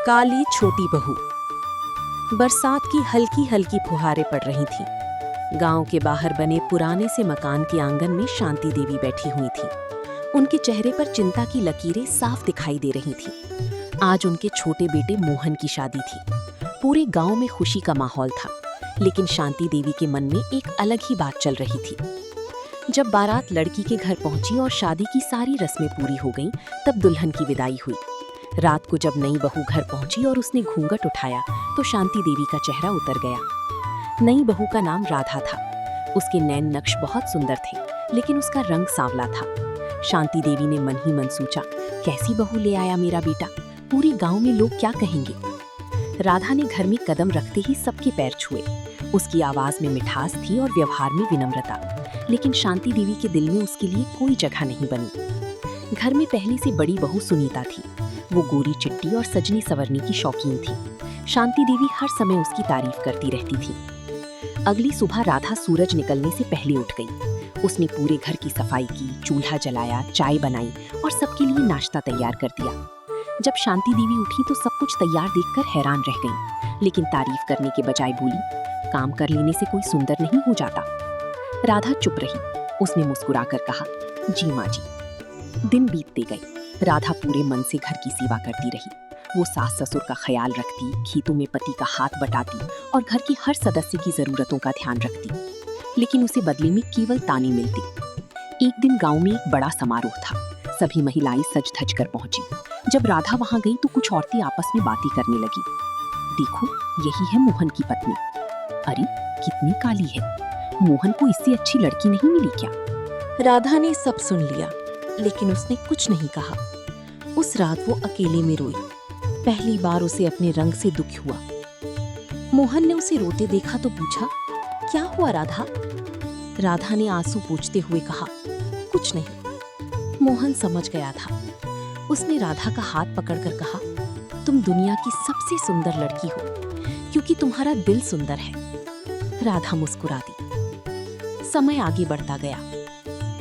काली छोटी बहू। बरसात की हल्की हल्की फुहारें पड़ रही थीं। गांव के बाहर बने पुराने से मकान के आंगन में शांति देवी बैठी हुई थी। उनके चेहरे पर चिंता की लकीरें साफ दिखाई दे रही थीं। आज उनके छोटे बेटे मोहन की शादी थी। पूरे गांव में खुशी का माहौल था, लेकिन शांति देवी के मन में एक अलग ही बात चल रही थी। जब बारात लड़की के घर पहुंची और शादी की सारी रस्में पूरी हो गईं, तब दुल्हन की विदाई हुई। रात को जब नई बहू घर पहुंची और उसने घूंघट उठाया तो शांति देवी का चेहरा उतर गया। नई बहू का नाम राधा था। उसके नैन नक्श बहुत सुंदर थे, लेकिन उसका रंग सांवला था। शांति देवी ने मन ही मन सोचा, कैसी बहू ले आया मेरा बेटा, पूरे गांव में लोग क्या कहेंगे। राधा ने घर में कदम रखते ही सबके पैर छुए। उसकी आवाज में मिठास थी और व्यवहार में विनम्रता, लेकिन शांति देवी के दिल में उसके लिए कोई जगह नहीं बनी। घर में पहली से बड़ी बहू सुनीता थी। वो गोरी चिट्टी और सजनी सवरने की शौकीन थी। शांति देवी हर समय उसकी तारीफ करती रहती थी। अगली सुबह राधा सूरज निकलने से पहले उठ गई। उसने पूरे घर की सफाई की, चूल्हा जलाया, चाय बनाई और सबके लिए नाश्ता तैयार कर दिया। जब शांति देवी उठी तो सब कुछ तैयार देखकर हैरान रह गई, लेकिन तारीफ करने के बजाय बोली, काम कर लेने से कोई सुंदर नहीं हो जाता। राधा चुप रही। उसने मुस्कुराकर कहा, जी माँ जी। दिन बीतते गए। राधा पूरे मन से घर की सेवा करती रही। वो सास ससुर का ख्याल रखती, खेतों में पति का हाथ बटाती और घर की हर सदस्य की जरूरतों का ध्यान रखती, लेकिन उसे बदले में केवल ताने मिलते। एक दिन गांव में एक बड़ा समारोह था। सभी महिलाएं सज धज कर पहुंची। जब राधा वहां गई तो कुछ औरतें आपस में बातें करने लगी। देखो, यही है मोहन की पत्नी। अरे, कितनी काली है, मोहन को इससे अच्छी लड़की नहीं मिली क्या? राधा ने सब सुन लिया, लेकिन उसने कुछ नहीं कहा। उस रात वो अकेले में रोई। पहली बार उसे अपने रंग से दुख हुआ। मोहन ने उसे रोते देखा तो पूछा, क्या हुआ राधा? राधा ने आंसू पोंछते हुए कहा, कुछ नहीं। मोहन समझ गया था। उसने राधा का हाथ पकड़कर कहा, तुम दुनिया की सबसे सुंदर लड़की हो, क्योंकि तुम्हारा दिल सुंदर है। राधा मुस्कुरा दी। समय आगे बढ़ता गया।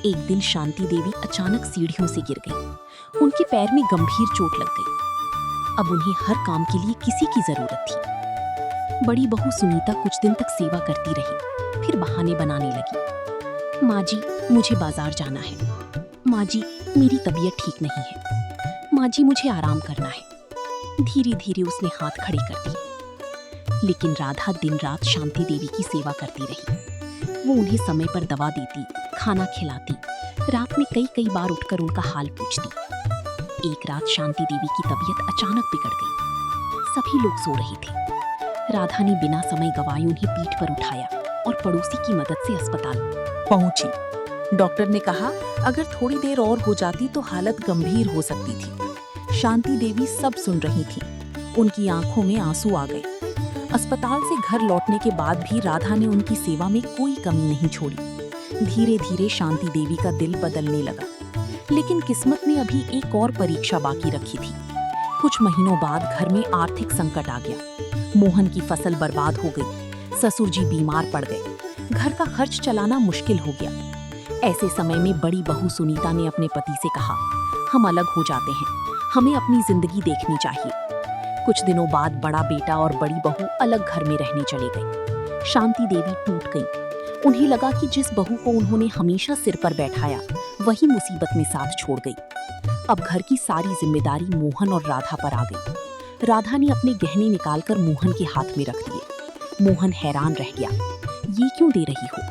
एक दिन शांति देवी अचानक सीढ़ियों से गिर गई। उनके पैर में गंभीर चोट लग गई। अब उन्हें हर काम के लिए किसी की जरूरत थी। बड़ी बहू सुनीता कुछ दिन तक सेवा करती रही, फिर बहाने बनाने लगी। माँ जी, मुझे बाजार जाना है। माँ जी, मेरी तबीयत ठीक नहीं है। माँ जी, मुझे आराम करना है। धीरे धीरे उसने हाथ खड़े कर दिए। लेकिन राधा दिन रात शांति देवी की सेवा करती रही। वो उन्हें समय पर दवा देती, खाना खिलाती, रात में कई बार उठकर उनका हाल पूछती। एक रात शांति देवी की तबीयत अचानक बिगड़ गई। सभी लोग सो रहे थे। राधा ने बिना समय गवाए उन्हें पीठ पर उठाया और पड़ोसी की मदद से अस्पताल पहुंची। डॉक्टर ने कहा, अगर थोड़ी देर और हो जाती तो हालत गंभीर हो सकती थी। शांति देवी सब सुन रही थी। उनकी आंखों में आंसू आ गए। अस्पताल से घर लौटने के बाद भी राधा ने उनकी सेवा में कोई कमी नहीं छोड़ी। धीरे धीरे शांति देवी का दिल बदलने लगा, लेकिन किस्मत ने अभी एक और परीक्षा बाकी रखी थी। कुछ महीनों बाद घर में आर्थिक संकट आ गया। मोहन की फसल बर्बाद हो गई। ससुर जी बीमार पड़ गए। घर का खर्च चलाना मुश्किल हो गया। ऐसे समय में बड़ी बहू सुनीता ने अपने पति से कहा, हम अलग हो जाते हैं, हमें अपनी जिंदगी देखनी चाहिए। कुछ दिनों बाद बड़ा बेटा और बड़ी बहू अलग घर में रहने चले गए। शांति देवी टूट गई। उन्हें लगा कि जिस बहू को उन्होंने हमेशा सिर पर बैठाया, वही मुसीबत में साथ छोड़ गई। अब घर की सारी जिम्मेदारी मोहन और राधा पर आ गई। राधा ने अपने गहने निकालकर मोहन के हाथ में रख दिए। मोहन हैरान रह गया, ये क्यों दे रही हो?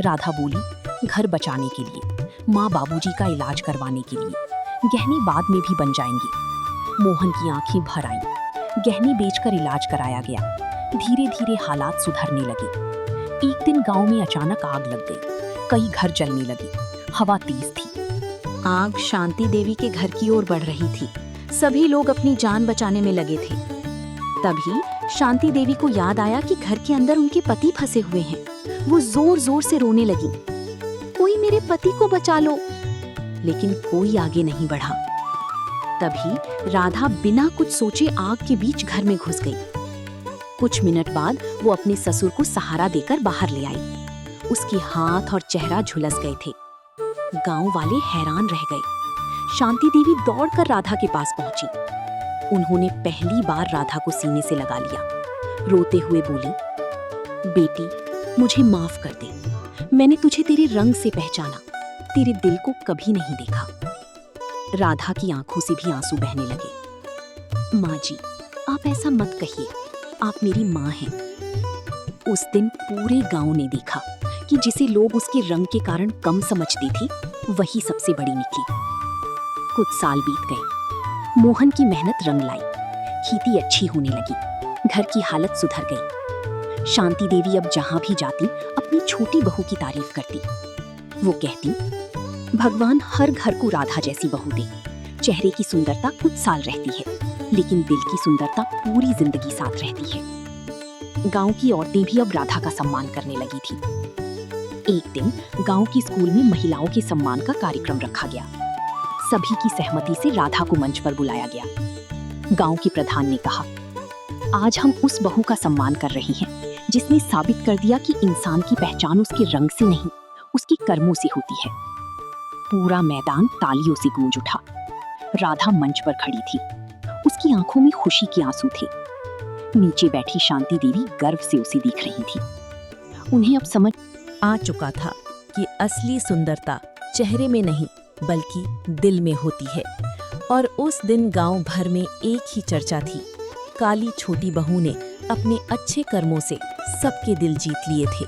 राधा बोली, घर बचाने के लिए, माँ बाबूजी का इलाज करवाने के लिए। गहने बाद में भी बन जाएंगे। मोहन की आंखें भर आईं। गहने बेचकर इलाज कराया गया। धीरे धीरे हालात सुधरने लगे। एक दिन गांव में अचानक आग लग गई। कई घर जलने लगे। हवा तेज थी। आग शांति देवी के घर की ओर बढ़ रही थी। सभी लोग अपनी जान बचाने में लगे थे। तभी शांति देवी को याद आया कि घर के अंदर उनके पति फंसे हुए हैं। वो जोर जोर से रोने लगी, कोई मेरे पति को बचा लो। लेकिन कोई आगे नहीं बढ़ा। तभी राधा बिना कुछ सोचे आग के बीच घर में घुस गई। कुछ मिनट बाद वो अपने ससुर को सहारा देकर बाहर ले आई। उसके हाथ और चेहरा झुलस गए थे। गांव वाले हैरान रह गए। शांति देवी दौड़कर राधा के पास पहुंची। उन्होंने पहली बार राधा को सीने से लगा लिया। रोते हुए बोली, बेटी, मुझे माफ कर दे। मैंने तुझे तेरे रंग से पहचाना, तेरे दिल को कभी नहीं देखा। राधा की आंखों से भी आंसू बहने लगे। माँ जी, आप ऐसा मत कहिए, आप मेरी माँ हैं। उस दिन पूरे गांव ने देखा कि जिसे लोग उसके रंग के कारण कम समझते थे, वही सबसे बड़ी निकली। कुछ साल बीत गए। मोहन की मेहनत रंग लाई, खेती अच्छी होने लगी, घर की हालत सुधर गई। शांति देवी अब जहां भी जाती अपनी छोटी बहू की तारीफ करती। वो कहती, भगवान हर घर को राधा जैसी बहू दे। चेहरे की सुंदरता कुछ साल रहती है, लेकिन दिल की सुंदरता पूरी जिंदगी साथ रहती है। गांव की औरतें भी अब राधा का सम्मान करने लगी थी। एक दिन गांव की स्कूल में महिलाओं के सम्मान का कार्यक्रम रखा गया। सभी की सहमति से राधा को मंच पर बुलाया गया। गांव के प्रधान ने कहा, आज हम उस बहू का सम्मान कर रहे हैं जिसने साबित कर दिया कि इंसान की पहचान उसके रंग से नहीं, उसके कर्मों से होती है। पूरा मैदान तालियों से गूंज उठा। राधा मंच पर खड़ी थी, उसकी आंखों में खुशी के आंसू थे। नीचे बैठी शांति देवी गर्व से उसे देख रही थी। उन्हें अब समझ आ चुका था कि असली सुंदरता चेहरे में नहीं बल्कि दिल में होती है। और उस दिन गांव भर में एक ही चर्चा थी, काली छोटी बहू ने अपने अच्छे कर्मों से सबके दिल जीत लिए थे।